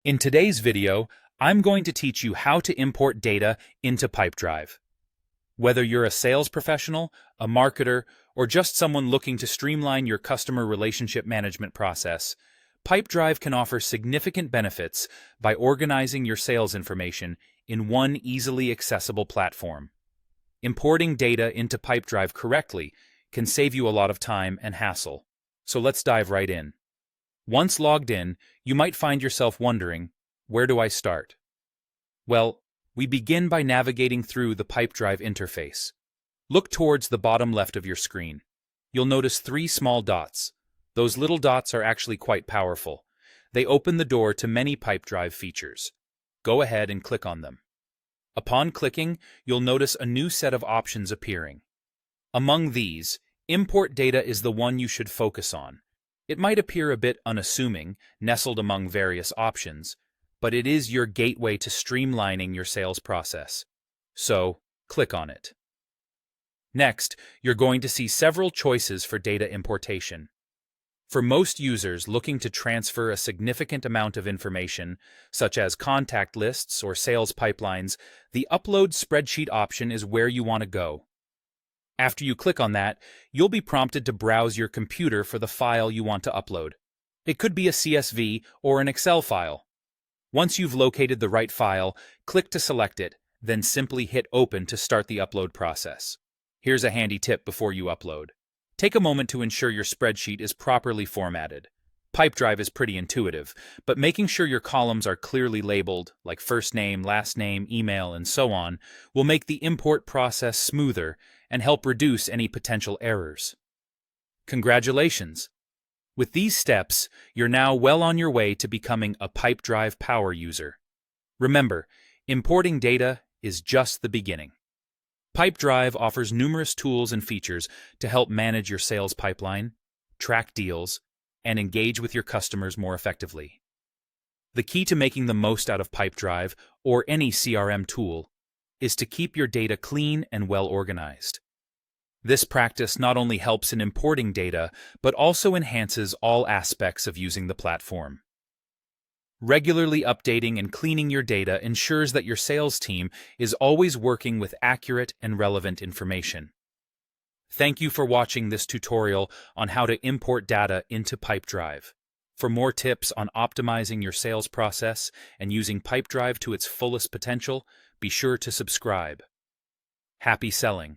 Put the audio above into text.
In today's video, I'm going to teach you how to import data into Pipedrive. Whether you're a sales professional, a marketer, or just someone looking to streamline your customer relationship management process, Pipedrive can offer significant benefits by organizing your sales information in one easily accessible platform. Importing data into Pipedrive correctly can save you a lot of time and hassle. So let's dive right in. Once logged in, you might find yourself wondering, where do I start? Well, we begin by navigating through the Pipedrive interface. Look towards the bottom left of your screen. You'll notice three small dots. Those little dots are actually quite powerful. They open the door to many Pipedrive features. Go ahead and click on them. Upon clicking, you'll notice a new set of options appearing. Among these, import data is the one you should focus on. It might appear a bit unassuming, nestled among various options, but it is your gateway to streamlining your sales process. So, click on it. Next, you're going to see several choices for data importation. For most users looking to transfer a significant amount of information, such as contact lists or sales pipelines, the Upload Spreadsheet option is where you want to go. After you click on that, you'll be prompted to browse your computer for the file you want to upload. It could be a CSV or an Excel file. Once you've located the right file, click to select it, then simply hit Open to start the upload process. Here's a handy tip before you upload. Take a moment to ensure your spreadsheet is properly formatted. Pipedrive is pretty intuitive, but making sure your columns are clearly labeled, like first name, last name, email, and so on, will make the import process smoother and help reduce any potential errors. Congratulations! With these steps, you're now well on your way to becoming a Pipedrive power user. Remember, importing data is just the beginning. Pipedrive offers numerous tools and features to help manage your sales pipeline, track deals, and engage with your customers more effectively. The key to making the most out of Pipedrive, or any CRM tool, is to keep your data clean and well organized. This practice not only helps in importing data, but also enhances all aspects of using the platform. Regularly updating and cleaning your data ensures that your sales team is always working with accurate and relevant information. Thank you for watching this tutorial on how to import data into Pipedrive. For more tips on optimizing your sales process and using Pipedrive to its fullest potential, be sure to subscribe. Happy selling!